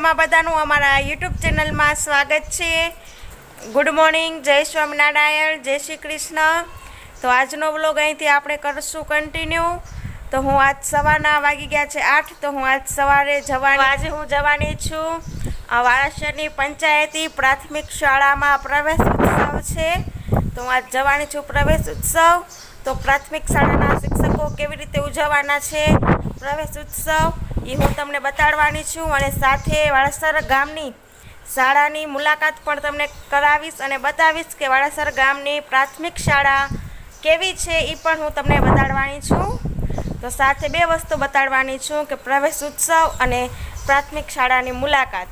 તમારા બધાનું અમારા યુટ્યુબ ચેનલમાં સ્વાગત છે। ગુડ મોર્નિંગ, જય સ્વામિનારાયણ, જય શ્રી કૃષ્ણ। તો આજનો વ્લોગ અહીંથી આપણે કરશું કન્ટિન્યુ। તો હું આજ સવારના વાગી ગયા છે 8। તો હું આજ સવારે આજે હું જવાની છું વારાશરની પંચાયતી પ્રાથમિક શાળામાં પ્રવેશ ઉત્સવ છે। તો હું આજ જવાની છું પ્રવેશ ઉત્સવ। તો પ્રાથમિક શાળાના શિક્ષકો કેવી રીતે ઉજવવાના છે પ્રવેશ ઉત્સવ એ હું તમને બતાડવાની છું, અને સાથે વાળાસર ગામની શાળાની મુલાકાત પણ તમને કરાવીશ અને બતાવીશ કે વાળાસર ગામની પ્રાથમિક શાળા કેવી છે એ પણ હું તમને બતાડવાની છું। તો સાથે બે વસ્તુ બતાડવાની છું કે પ્રવેશ ઉત્સવ અને પ્રાથમિક શાળાની મુલાકાત।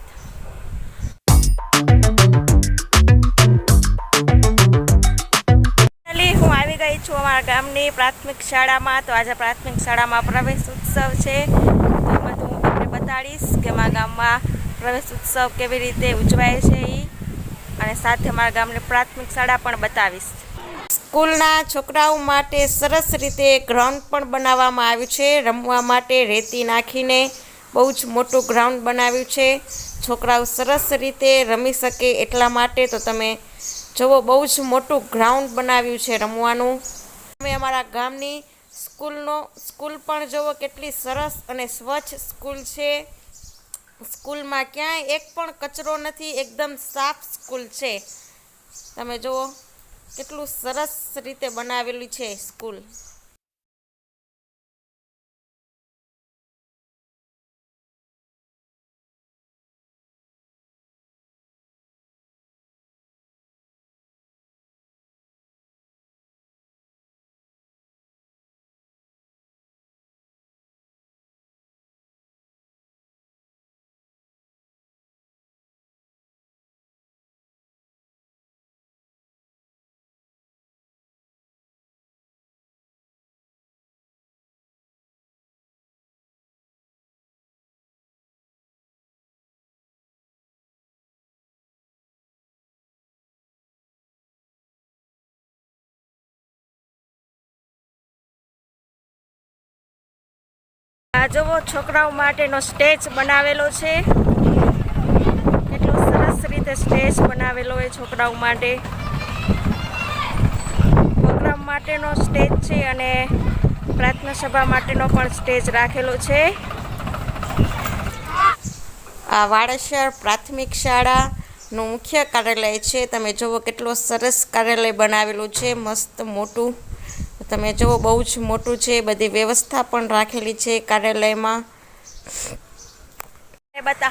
હું આવી ગઈ છું અમારા ગામની પ્રાથમિક શાળામાં। તો આજે પ્રાથમિક શાળામાં પ્રવેશ ઉત્સવ છે, તો બધું હું તમને બતાડીશ કે અમારા ગામમાં પ્રવેશ ઉત્સવ કેવી રીતે ઉજવાય છે એ, અને સાથે અમારા ગામની પ્રાથમિક શાળા પણ બતાવીશ। સ્કૂલના છોકરાઓ માટે સરસ રીતે ગ્રાઉન્ડ પણ બનાવવામાં આવ્યું છે, રમવા માટે રેતી નાખીને બહુ જ મોટું ગ્રાઉન્ડ બનાવ્યું છે, છોકરાઓ સરસ રીતે રમી શકે એટલા માટે। તો તમે જુઓ, બહુ જ મોટું ગ્રાઉન્ડ બનાવ્યું છે રમવાનું। તમે અમારા ગામની સ્કૂલ પણ જુઓ, કેટલી સરસ અને સ્વચ્છ સ્કૂલ છે। સ્કૂલમાં ક્યાંય એક પણ કચરો નથી, એકદમ સાફ સ્કૂલ છે। તમે જુઓ કેટલું સરસ રીતે બનાવેલું છે સ્કૂલ। આ જુઓ, છોકરાઓ માટેનો સ્ટેજ બનાવેલો છે, કેટલો સરસ રીતે સ્ટેજ બનાવેલો હોય છોકરાઓ માટે। પ્રોગ્રામ માટેનો સ્ટેજ છે અને પ્રાર્થના સભા માટેનો પણ સ્ટેજ રાખેલો છે। આ વાળાસર પ્રાથમિક શાળાનું મુખ્ય કાર્યાલય છે। તમે જુઓ કેટલો સરસ કાર્યાલય બનાવેલું છે, મસ્ત મોટું। તમે જુઓ બહુ જ મોટું છે, બધી વ્યવસ્થા પણ રાખેલી છે કાર્યાલયમાં।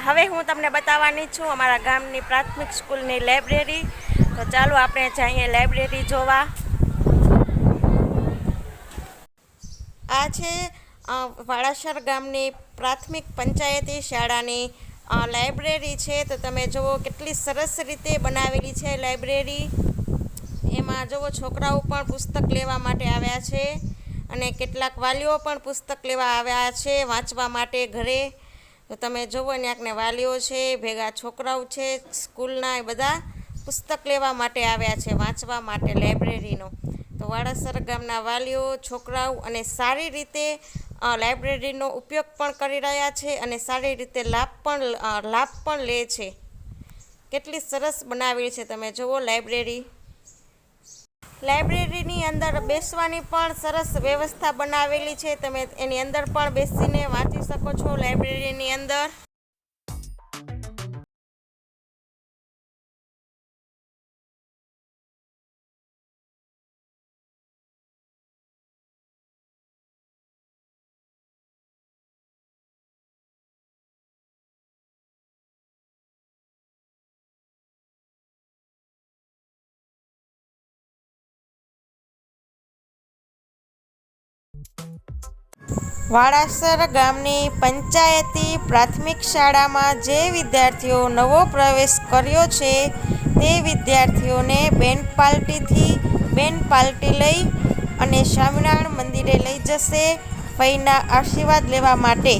હવે હું તમને બતાવવાની છું અમારા ગામની પ્રાથમિક સ્કૂલની લાઇબ્રેરી। તો ચાલો આપણે જઈએ લાઇબ્રેરી જોવા। આ છે વાળાસર ગામની પ્રાથમિક પંચાયતી શાળાની લાઇબ્રેરી છે। તો તમે જુઓ કેટલી સરસ રીતે બનાવેલી છે લાઇબ્રેરી। એમાં જુઓ, છોકરાઓ પણ પુસ્તક લેવા માટે આવ્યા છે, અને કેટલાક વાલીઓ પણ પુસ્તક લેવા આવ્યા છે વાંચવા માટે ઘરે। તો તમે જુઓ, ન્યાકને વાલીઓ છે, ભેગા છોકરાઓ છે સ્કૂલના, એ બધા પુસ્તક લેવા માટે આવ્યા છે, વાંચવા માટે લાઇબ્રેરીનો। તો વાળાસર ગામના વાલીઓ, છોકરાઓ અને સારી રીતે લાઇબ્રેરીનો ઉપયોગ પણ કરી રહ્યા છે, અને સારી રીતે લાભ પણ લે છે। કેટલી સરસ બનાવેલી છે, તમે જુઓ લાઇબ્રેરીની અંદર બેસવાની પણ સરસ વ્યવસ્થા બનાવેલી છે। તમે એની અંદર પણ બેસીને વાંચી શકો છો લાઇબ્રેરીની અંદર। વાળાસર ગામની પંચાયતી પ્રાથમિક શાળામાં જે વિદ્યાર્થીઓ નવો પ્રવેશ કર્યો છે તે વિદ્યાર્થીઓને બેન પાર્ટી લઈ અને સ્વામિનારાયણ મંદિરે લઈ જશે ફઈના આશીર્વાદ લેવા માટે।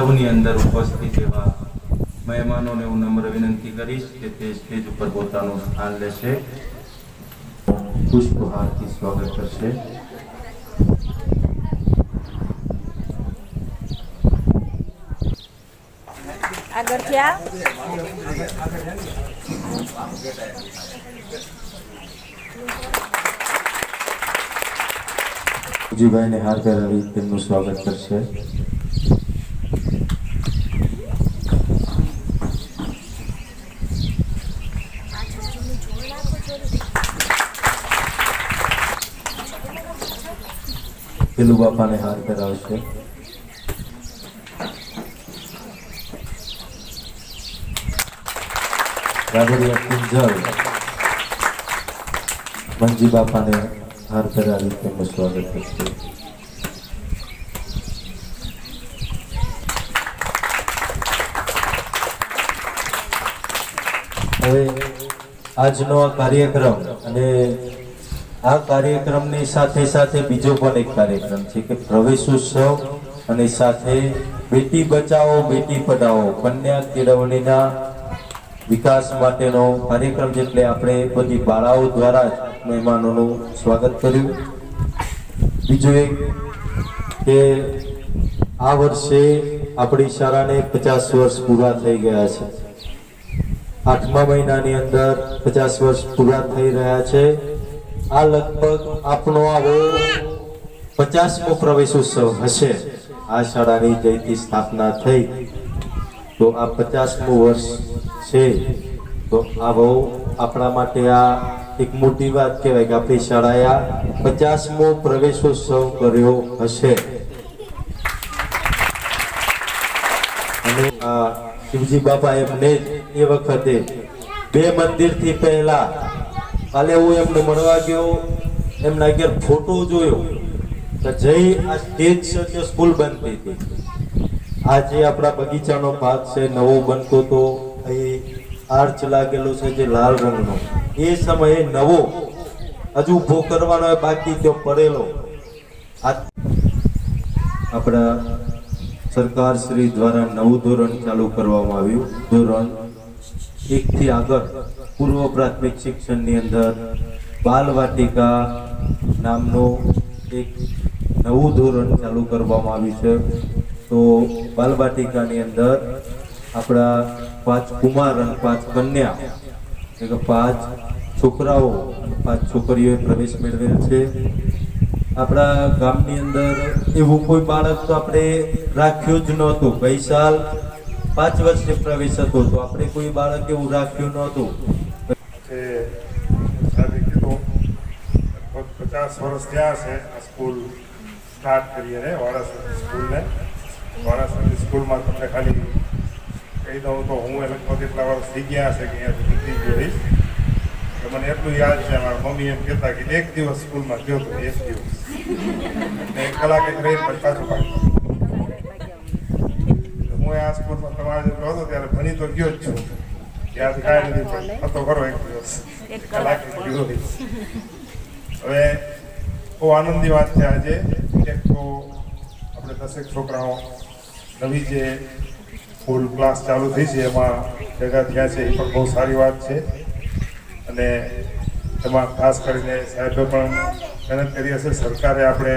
સૌની અંદર ઉપસ્થિત એવા મહેમાનોને હું નમ્ર વિનંતી કરીશ કે તે સ્ટેજ ઉપર પોતાનું સ્થાન લેશે, પુષ્પહારથી સ્વાગત કરશે. આગળથી આ જીભાઈને હાર પહેરાવી તેમનું સ્વાગત કરશે. પેલું બાપાને હાર પહેરાવશે. રાઘડિયા કિંજલ મંજી બાપાને હાર પહેરાવી તેમનું સ્વાગત કરશે. હવે આજનો આ કાર્યક્રમ અને આ કાર્યક્રમની સાથે સાથે બીજો પણ એક કાર્યક્રમ છે કે પ્રવેશોત્સવ અને સાથે બેટી બચાવો બેટી પઢાઓ કન્યા કેળવણીના વિકાસ માટેનો કાર્યક્રમ, એટલે આપણે બધી બાળાઓ દ્વારા જ મહેમાનોનું સ્વાગત કર્યું. બીજું એક કે આ વર્ષે આપણી શાળાને 50 વર્ષ પૂરા થઈ ગયા છે. 8મા મહિનાની અંદર 50 વર્ષ પૂરા થઈ રહ્યા છે. આ લગભગ આપણો આવો 50મો પ્રવેશોત્સવ હશે. આ શાળાની જયથી સ્થાપના થઈ તો આ 50મું વર્ષ છે. તો આ બહુ આપણા માટે આ એક મોટી વાત કહેવાય કે આપણી શાળાએ આ 50મો પ્રવેશોત્સવ કર્યો હશે. અને આ શિવજી બાપા એમને એ વખતે 2 મંદિરથી પહેલા કાલે હું એમને મળવા ગયો, એમના ઘેર ફોટો જોયો તો જઈ આ સ્ટેજ છે સ્કૂલ બનતી હતી. આ જે આપણા બગીચાનો ભાગ છે નવો બનતો તો અહીં આર્ચ લાગેલો છે જે લાલ રંગનો, એ સમયે નવો હજુ ઉભો કરવાનો બાકી ત્યાં પડેલો. આપણા સરકાર શ્રી દ્વારા નવું ધોરણ ચાલુ કરવામાં આવ્યું. ધોરણ 1 થી આગળ પૂર્વ પ્રાથમિક શિક્ષણની અંદર બાલવાટિકા નામનું એક નવું ધોરણ ચાલુ કરવામાં આવ્યું છે. તો બાલવાટિકાની અંદર આપણા 5 કુમાર અને 5 કન્યા, એટલે 5 છોકરાઓ અને 5 છોકરીઓએ પ્રવેશ મેળવેલ છે. આપણા ગામની અંદર એવું કોઈ બાળક તો આપણે રાખ્યું જ નહોતું. ગઈ સાલ 5 વર્ષે પ્રવેશ હતો તો આપણે કોઈ બાળક એવું રાખ્યું નહોતું. 50 વર્ષ થયા છે આ સ્કૂલ સ્ટાર્ટ કરીએ ને વારાસતી સ્કૂલને. વારાસતી સ્કૂલમાં તમને ખાલી કહી દઉં તો હું લગભગ એટલા વર્ષ થઈ ગયા છે કે અહીંયાથી નીકળી ગયો રહીશ. તો મને એટલું યાદ છે, મારા મમ્મી એમ કહેતા કે 1 દિવસ સ્કૂલમાં ગયો તો 1 દિવસ ને 1 કલાક એક રહી પછી પાછું પાછું. હું આ સ્કૂલમાં તમારા જેટલો હતો ત્યારે ભણી તો ગયો જ છું, ત્યારથી કાંઈ નથી પણ હતો ખરો 1 દિવસ 1 કલાક ગયો રહીશ. હવે બહુ આનંદની વાત છે આજે. એક તો આપણે 10 છોકરાઓ નવી જે સ્કૂલ ક્લાસ ચાલુ થઈ છે એમાં ભેગા થયા છે, એ પણ બહુ સારી વાત છે. અને એમાં ખાસ કરીને સાહેબે પણ મહેનત કરી હશે, સરકારે આપણે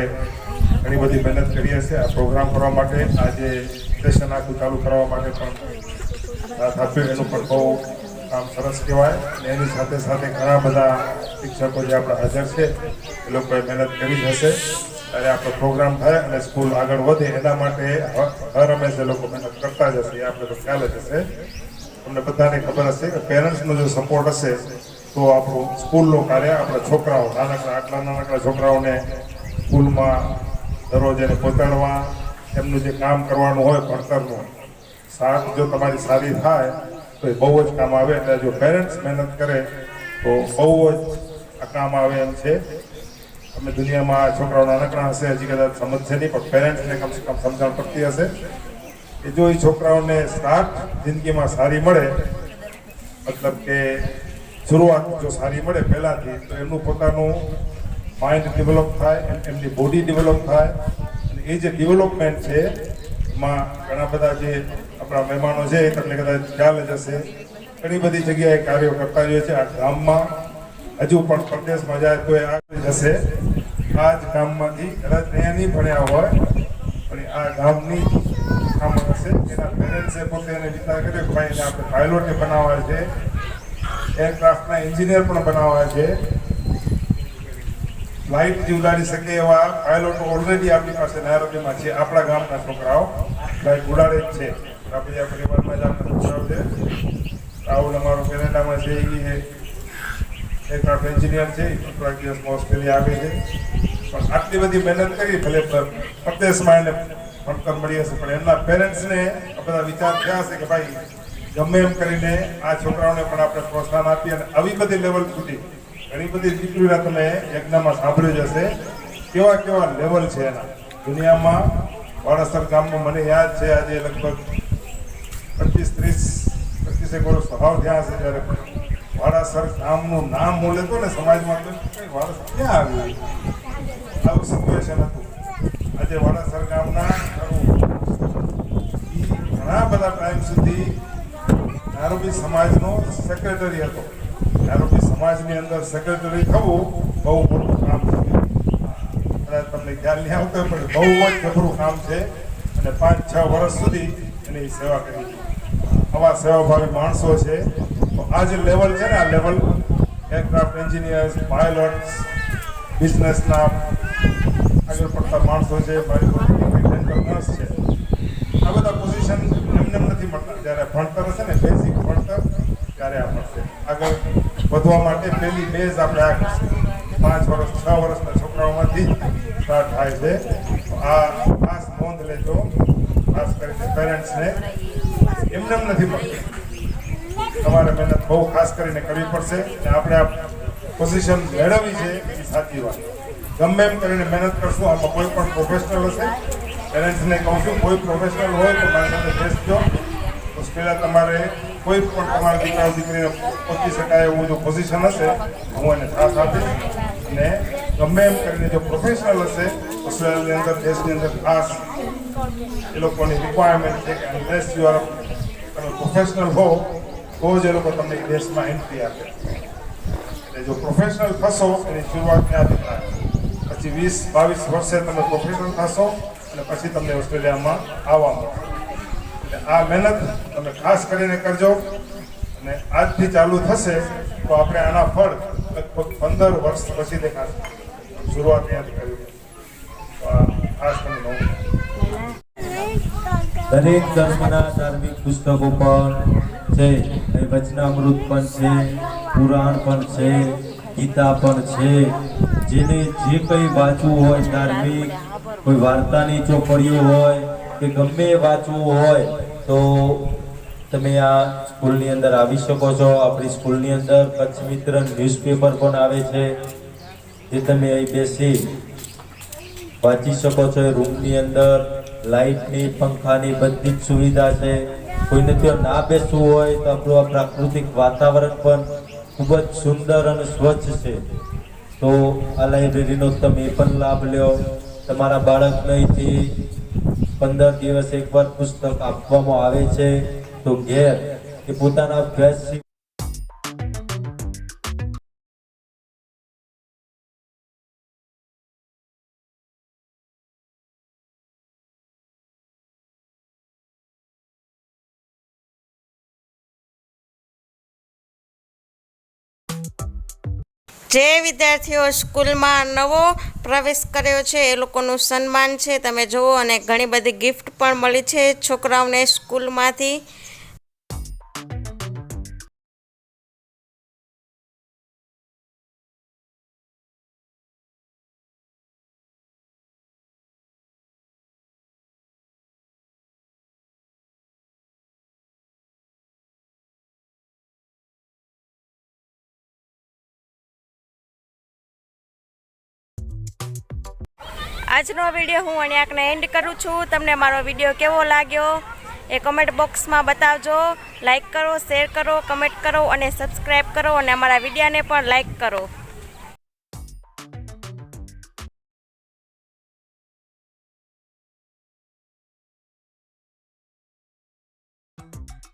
ઘણી બધી મહેનત કરી હશે આ પ્રોગ્રામ કરવા માટે. આજે સેશન આખું ચાલુ કરવા માટે પણ સાથ આપ્યો, એનું પણ બહુ કામ સરસ કહેવાય. અને એની સાથે સાથે ઘણા બધા શિક્ષકો જે આપણા હાજર છે એ લોકોએ મહેનત કરી જ હશે. ત્યારે આપણો પ્રોગ્રામ થાય અને સ્કૂલ આગળ વધે એના માટે હર હંમેશા લોકો મહેનત કરતા જ હશે, એ આપણે તો ખ્યાલ જ હશે. તમને બધાને ખબર હશે કે પેરેન્ટ્સનો જો સપોર્ટ હશે તો આપણું સ્કૂલનું કાર્ય, આપણા છોકરાઓ આટલા નાનકડા છોકરાઓને સ્કૂલમાં દરરોજ એને પહોંચાડવા, એમનું જે કામ કરવાનું હોય ભણતરનું સાથ જો તમારી સારી થાય તો એ બહુ જ કામ આવે. એટલે જો પેરેન્ટ્સ મહેનત કરે તો બહુ જ આ કામ આવે એમ છે. અમે દુનિયામાં છોકરાઓ નાનકડા હશે હજી કદાચ સમજશે નહીં, પણ પેરેન્ટ્સને કમસે કમ સમજણ પડતી હશે કે જો એ છોકરાઓને સ્ટાર્ટ જિંદગીમાં સારી મળે, મતલબ કે શરૂઆત જો સારી મળે પહેલાંથી, તો એમનું પોતાનું માઇન્ડ ડેવલપ થાય, એમની બોડી ડેવલપ થાય. અને એ જે ડેવલપમેન્ટ છે એમાં ઘણા બધા જે આપણા મહેમાનો છે એ તમને કદાચ ખ્યાલ જ હશે, ઘણી બધી જગ્યાએ કાર્યો કરતા હોય છે. આ ગામમાં હજુ પણ પ્રદેશમાં જાય તો એ આગળ જશે. આ જ ગામમાંથી કદાચ અહીંયા નહીં ભણ્યા હોય પણ આ ગામની કામ હશે. એના પેરેન્ટ્સે પોતે એને વિચાર કર્યો કે ભાઈ એને આપણે પાયલોટે બનાવવા છે, એરક્રાફ્ટના એન્જિનિયર પણ બનાવવા છે, ફ્લાઇટ જે ઉડાડી શકે એવા પાયલોટો ઓલરેડી આપણી પાસે નાયરોબીમાં છે. આપણા ગામના છોકરાઓ ફ્લાઇટ ઉડાડે જ છે. આપણે આ પરિવારમાં જ આપણા છોકરાઓ છે. રાહુલ અમારો કેનેડામાં છે, એ એરક્રાફ્ટ એન્જિનિયર છે, થોડાક દિવસમાં ઓસ્ટ્રેલિયા આવે છે. પણ આટલી બધી મહેનત કરી, ભલે પ્રદેશમાં એને ભણતર મળી હશે, પણ એમના પેરેન્ટ્સને આ બધા વિચાર થયા હશે કે ભાઈ ગમે એમ કરીને આ છોકરાઓને પણ આપણે પ્રોત્સાહન આપીએ. અને આવી બધી લેવલ સુધી ઘણી બધી દીકરીઓના તમે યજ્ઞમાં સાંભળ્યું જ હશે કેવા કેવા લેવલ છે એના દુનિયામાં. વાડાસર ગામમાં મને યાદ છે આજે લગભગ 25-30 વર્ષ ભાવ થયા હશે જ્યારે વાડાસર ગામનું નામ હું લેતો ને સમાજમાં તો વાડાસર ક્યાં આવ્યું, આવું સિચ્યુએશન હતું. આજે વાડાસર ગામના ઘણા બધા ટાઈમ સુધી નાયરોબી સમાજનો સેક્રેટરી હતો. નાયરોબી સમાજની અંદર સેક્રેટરી થવું બહુ મોટું કામ છે. કદાચ તમને ખ્યાલ નહીં આવતો પણ બહુ જ અઘરું કામ છે. અને 5-6 વર્ષ સુધી એની સેવા કરી. આવા સેવાભાવી માણસો છે. તો આ જે લેવલ છે ને, આ લેવલ એરક્રાફ્ટ એન્જિનિયર્સ, પાયલોટ્સ, બિઝનેસના આગળ પડતા માણસો છે, મારી ડેન્ટલ નર્સ છે, આ બધા પોઝિશન એમને નથી મળતા. જ્યારે ભણતર હશે ને, બેઝિક ભણતર, ત્યારે આ મળશે. આગળ વધવા માટે પહેલી બેઝ આપણે આ 5 વર્ષ 6 વર્ષના છોકરાઓમાંથી સ્ટાર્ટ થાય છે. આ ખાસ નોંધ લેજો, ખાસ કરીને પેરેન્ટ્સને. એમને નથી મળતી, તમારે મહેનત બહુ ખાસ કરીને કરવી પડશે. અને આપણે આ પોઝિશન મેળવવી છે એ સાચી વાત. ગમે એમ કરીને મહેનત કરશું. આમાં કોઈ પણ પ્રોફેશનલ હશે, પેરેન્ટ્સને કહું છું કોઈ પ્રોફેશનલ હોય તો મારી સાથે બેસજો. તો પહેલાં તમારે કોઈ પણ તમારા દીકરા દીકરીને પહોંચી શકાય એવું જો પોઝિશન હશે હું એને સાથ આપીશ. અને ગમે એમ કરીને જો પ્રોફેશનલ હશે ઓસ્ટ્રેલિયાની અંદર, દેશની અંદર ખાસ એ લોકોની રિક્વાયરમેન્ટ છે કે અનલેસ યુ આર તમે પ્રોફેશનલ હો તો જ એ લોકો તમને દેશમાં એન્ટ્રી આપે. એટલે જો પ્રોફેશનલ થશો એની શરૂઆત ત્યાંથી થાય. પછી 20-22 વર્ષે તમે પ્રોફેશનલ થશો અને પછી તમને ઓસ્ટ્રેલિયામાં આવવા મળશે. એટલે આ મહેનત તમે ખાસ કરીને કરજો. અને આજથી ચાલુ થશે તો આપણે આના ફળ લગભગ 15 વર્ષ પછી દેખાશે. શરૂઆત ત્યાંથી કરવી. તો આ ખાસ તમે નવું. દરેક ધર્મના ધાર્મિક પુસ્તકો પણ છે, વચનામૃત પણ છે, પુરાણ પણ છે, ગીતા પણ છે. જેને જે કંઈ વાંચવું હોય, ધાર્મિક કોઈ વાર્તાની ચોપડીઓ હોય કે ગમે વાંચવું હોય તો તમે આ સ્કૂલની અંદર આવી શકો છો. આપણી સ્કૂલની અંદર કચ્છ મિત્ર ન્યૂઝપેપર પણ આવે છે, જે તમે અહીં બેસી વાંચી શકો છો. એ રૂમની અંદર લાઇટની, પંખાની બધી જ સુવિધા છે. કોઈને ત્યાં ના બેસવું હોય તો આપણું આ પ્રાકૃતિક વાતાવરણ પણ ખૂબ જ સુંદર અને સ્વચ્છ છે. તો આ લાઇબ્રેરીનો તમે પણ લાભ લ્યો. તમારા બાળકને અહીંથી 15 દિવસ એકવાર પુસ્તક આપવામાં આવે છે. તો ઘેર એ પોતાના અભ્યાસ જે વિદ્યાર્થીઓ સ્કૂલમાં નવો પ્રવેશ કર્યો છે એ લોકોનું સન્માન છે, તમે જુઓ. અને ઘણી બધી ગિફ્ટ પણ મળી છે છોકરાઓને સ્કૂલમાંથી. આજનો વિડીયો હું અહીંયાને એન્ડ કરું છું. તમને મારો વિડીયો કેવો લાગ્યો એ કમેન્ટ બોક્સમાં બતાવજો. લાઈક કરો, શેર કરો, કમેન્ટ કરો અને સબસ્ક્રાઈબ કરો. અને અમારા વિડીયોને પણ લાઈક કરો.